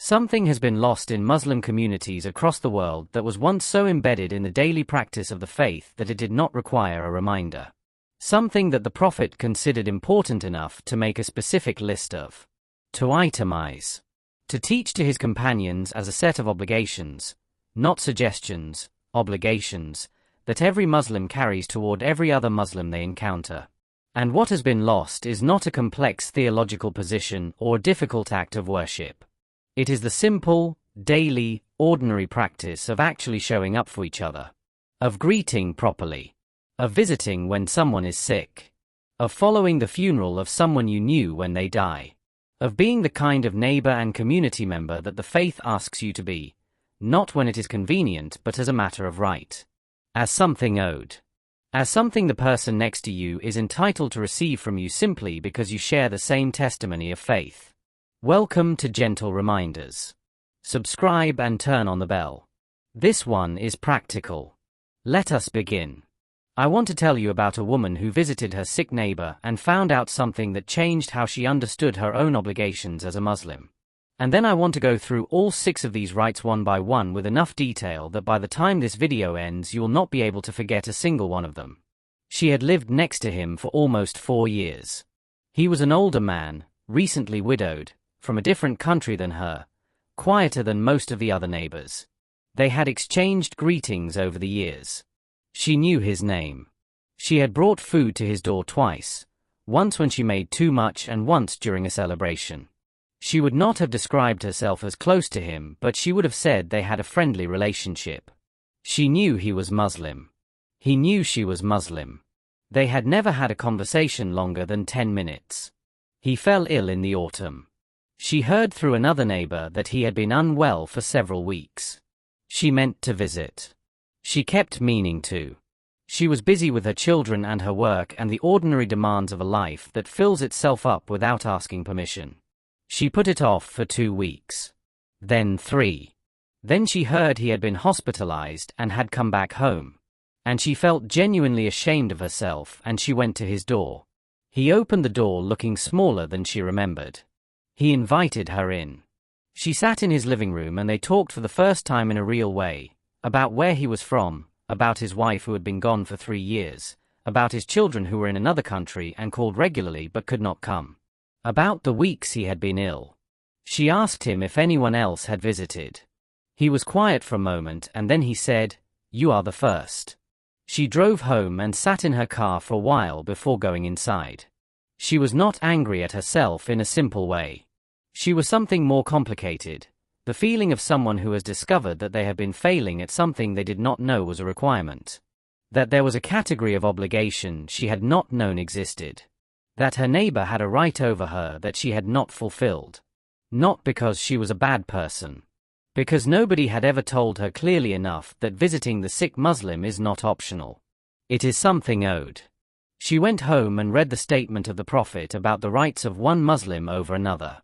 Something has been lost in Muslim communities across the world that was once so embedded in the daily practice of the faith that it did not require a reminder. Something that the Prophet considered important enough to make a specific list of. To itemize. To teach to his companions as a set of obligations, not suggestions, obligations, that every Muslim carries toward every other Muslim they encounter. And what has been lost is not a complex theological position or a difficult act of worship. It is the simple, daily, ordinary practice of actually showing up for each other. Of greeting properly. Of visiting when someone is sick. Of following the funeral of someone you knew when they die. Of being the kind of neighbor and community member that the faith asks you to be, not when it is convenient but as a matter of right. As something owed. As something the person next to you is entitled to receive from you simply because you share the same testimony of faith. Welcome to Gentle Reminders. Subscribe and turn on the bell. This one is practical. Let us begin. I want to tell you about a woman who visited her sick neighbor and found out something that changed how she understood her own obligations as a Muslim. And then I want to go through all 6 of these rights one by one with enough detail that by the time this video ends you will not be able to forget a single one of them. She had lived next to him for almost 4 years. He was an older man, recently widowed, from a different country than her, quieter than most of the other neighbors. They had exchanged greetings over the years. She knew his name. She had brought food to his door twice, once when she made too much and once during a celebration. She would not have described herself as close to him, but she would have said they had a friendly relationship. She knew he was Muslim. He knew she was Muslim. They had never had a conversation longer than 10 minutes. He fell ill in the autumn. She heard through another neighbor that he had been unwell for several weeks. She meant to visit. She kept meaning to. She was busy with her children and her work and the ordinary demands of a life that fills itself up without asking permission. She put it off for 2 weeks. Then 3. Then she heard he had been hospitalized and had come back home. And she felt genuinely ashamed of herself and she went to his door. He opened the door looking smaller than she remembered. He invited her in. She sat in his living room and they talked for the first time in a real way, about where he was from, about his wife who had been gone for 3 years, about his children who were in another country and called regularly but could not come, about the weeks he had been ill. She asked him if anyone else had visited. He was quiet for a moment and then he said, "You are the first." She drove home and sat in her car for a while before going inside. She was not angry at herself in a simple way. She was something more complicated, the feeling of someone who has discovered that they have been failing at something they did not know was a requirement. That there was a category of obligation she had not known existed. That her neighbor had a right over her that she had not fulfilled. Not because she was a bad person. Because nobody had ever told her clearly enough that visiting the sick Muslim is not optional. It is something owed. She went home and read the statement of the Prophet about the rights of one Muslim over another.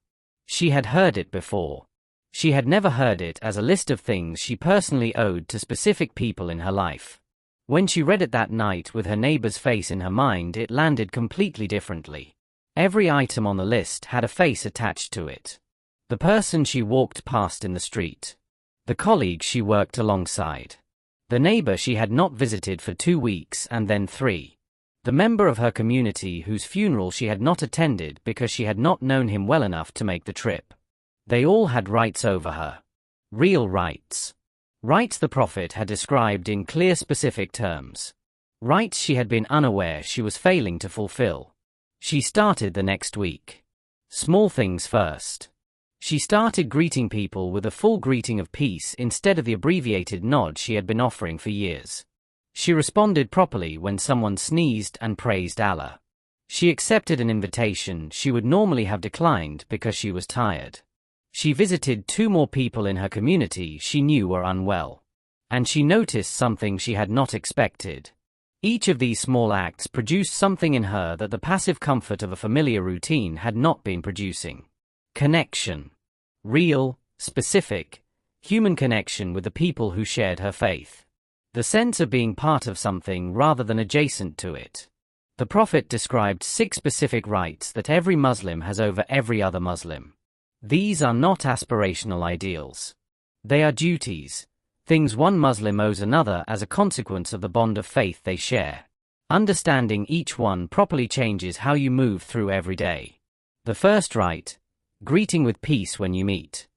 She had heard it before. She had never heard it as a list of things she personally owed to specific people in her life. When she read it that night with her neighbor's face in her mind, it landed completely differently. Every item on the list had a face attached to it. The person she walked past in the street. The colleague she worked alongside. The neighbor she had not visited for 2 weeks and then 3. The member of her community whose funeral she had not attended because she had not known him well enough to make the trip. They all had rights over her. Real rights. Rights the Prophet had described in clear specific terms. Rights she had been unaware she was failing to fulfill. She started the next week. Small things first. She started greeting people with a full greeting of peace instead of the abbreviated nod she had been offering for years. She responded properly when someone sneezed and praised Allah. She accepted an invitation she would normally have declined because she was tired. She visited 2 more people in her community she knew were unwell. And she noticed something she had not expected. Each of these small acts produced something in her that the passive comfort of a familiar routine had not been producing. Connection. Real, specific, human connection with the people who shared her faith. The sense of being part of something rather than adjacent to it. The Prophet described 6 specific rights that every Muslim has over every other Muslim. These are not aspirational ideals. They are duties, things one Muslim owes another as a consequence of the bond of faith they share. Understanding each one properly changes how you move through every day. The first right, greeting with peace when you meet.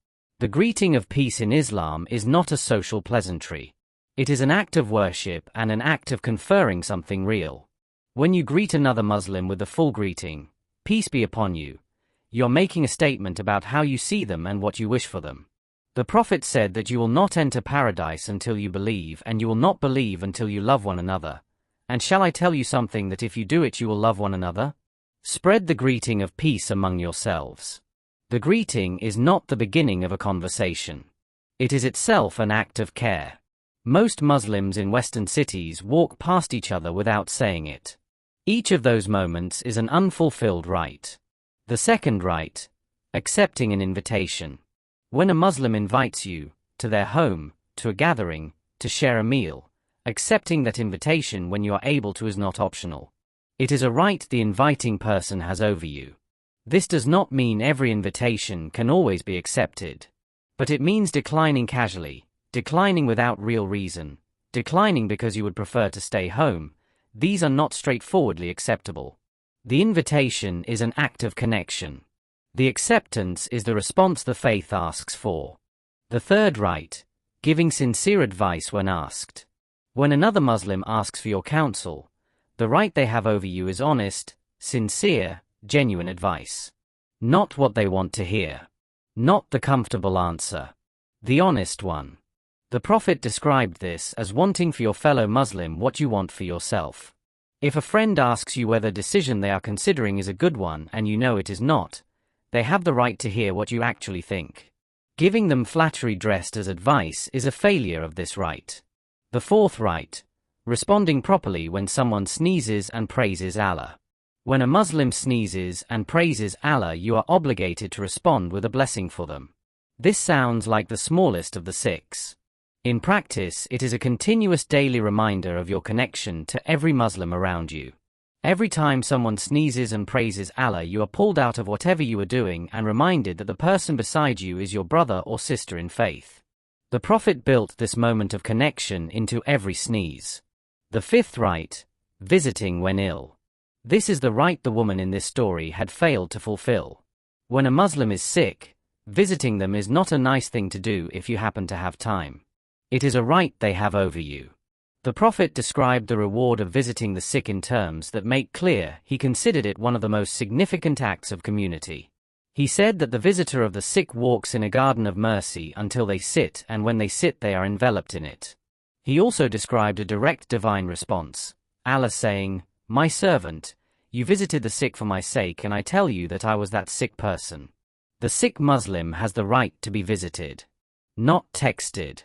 The greeting of peace in Islam is not a social pleasantry. It is an act of worship and an act of conferring something real. When you greet another Muslim with the full greeting, peace be upon you, you're making a statement about how you see them and what you wish for them. The Prophet said that you will not enter paradise until you believe, and you will not believe until you love one another. And shall I tell you something that if you do it you will love one another? Spread the greeting of peace among yourselves. The greeting is not the beginning of a conversation. It is itself an act of care. Most Muslims in Western cities walk past each other without saying it. Each of those moments is an unfulfilled right. The second right, accepting an invitation. When a Muslim invites you to their home, to a gathering, to share a meal, accepting that invitation when you are able to is not optional. It is a right the inviting person has over you. This does not mean every invitation can always be accepted. But it means declining casually, declining without real reason, declining because you would prefer to stay home. These are not straightforwardly acceptable. The invitation is an act of connection. The acceptance is the response the faith asks for. The third right, giving sincere advice when asked. When another Muslim asks for your counsel, the right they have over you is honest, sincere, genuine advice. Not what they want to hear. Not the comfortable answer. The honest one. The Prophet described this as wanting for your fellow Muslim what you want for yourself. If a friend asks you whether the decision they are considering is a good one and you know it is not, they have the right to hear what you actually think. Giving them flattery dressed as advice is a failure of this right. The fourth right, responding properly when someone sneezes and praises Allah. When a Muslim sneezes and praises Allah, you are obligated to respond with a blessing for them. This sounds like the smallest of the six. In practice, it is a continuous daily reminder of your connection to every Muslim around you. Every time someone sneezes and praises Allah, you are pulled out of whatever you are doing and reminded that the person beside you is your brother or sister in faith. The Prophet built this moment of connection into every sneeze. The fifth right, visiting when ill. This is the right the woman in this story had failed to fulfill. When a Muslim is sick, visiting them is not a nice thing to do if you happen to have time. It is a right they have over you. The Prophet described the reward of visiting the sick in terms that make clear he considered it one of the most significant acts of community. He said that the visitor of the sick walks in a garden of mercy until they sit, and when they sit they are enveloped in it. He also described a direct divine response, Allah saying, "My servant, you visited the sick for my sake, and I tell you that I was that sick person." The sick Muslim has the right to be visited. Not texted.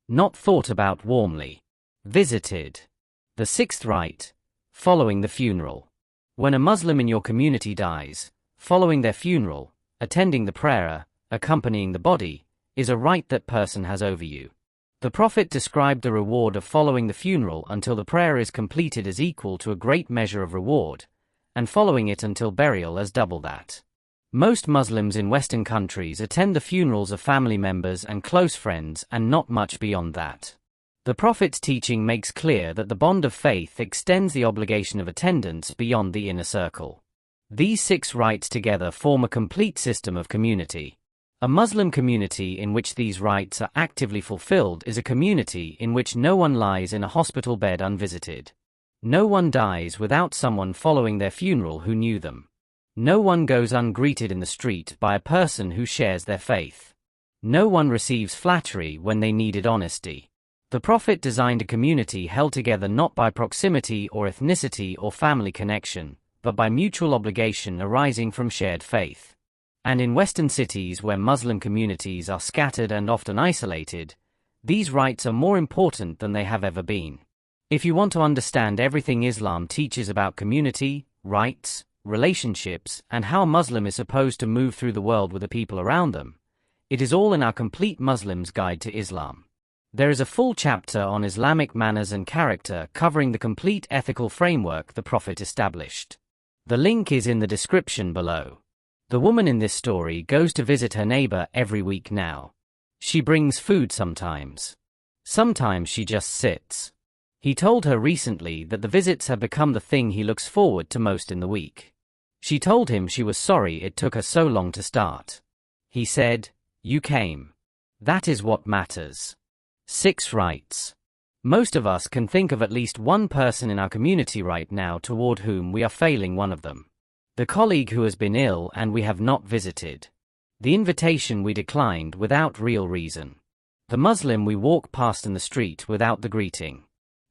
Not thought about warmly. Visited. The sixth right, following the funeral. When a Muslim in your community dies, following their funeral, attending the prayer, accompanying the body, is a right that person has over you. The Prophet described the reward of following the funeral until the prayer is completed as equal to a great measure of reward, and following it until burial as double that. Most Muslims in Western countries attend the funerals of family members and close friends and not much beyond that. The Prophet's teaching makes clear that the bond of faith extends the obligation of attendance beyond the inner circle. These six rights together form a complete system of community. A Muslim community in which these rights are actively fulfilled is a community in which no one lies in a hospital bed unvisited. No one dies without someone following their funeral who knew them. No one goes ungreeted in the street by a person who shares their faith. No one receives flattery when they needed honesty. The Prophet designed a community held together not by proximity or ethnicity or family connection, but by mutual obligation arising from shared faith. And in Western cities where Muslim communities are scattered and often isolated, these rights are more important than they have ever been. If you want to understand everything Islam teaches about community, rights, relationships, and how a Muslim is supposed to move through the world with the people around them, it is all in our Complete Muslim's Guide to Islam. There is a full chapter on Islamic manners and character covering the complete ethical framework the Prophet established. The link is in the description below. The woman in this story goes to visit her neighbor every week now. She brings food sometimes. Sometimes she just sits. He told her recently that the visits have become the thing he looks forward to most in the week. She told him she was sorry it took her so long to start. He said, "You came. That is what matters." 6 writes. Most of us can think of at least one person in our community right now toward whom we are failing one of them. The colleague who has been ill and we have not visited. The invitation we declined without real reason. The Muslim we walk past in the street without the greeting.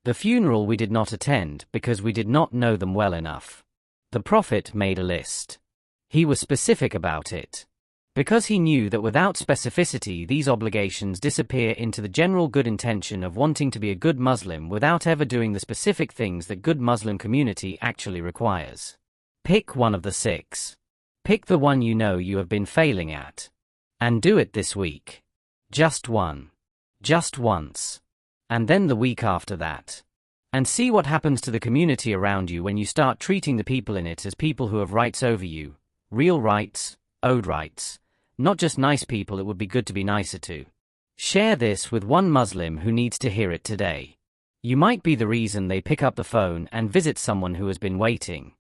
The funeral we did not attend because we did not know them well enough. The Prophet made a list. He was specific about it. Because he knew that without specificity these obligations disappear into the general good intention of wanting to be a good Muslim without ever doing the specific things that good Muslim community actually requires. Pick one of the 6. Pick the one you know you have been failing at. And do it this week. Just one. Just once. And then the week after that. And see what happens to the community around you when you start treating the people in it as people who have rights over you. Real rights, owed rights. Not just nice people it would be good to be nicer to. Share this with one Muslim who needs to hear it today. You might be the reason they pick up the phone and visit someone who has been waiting.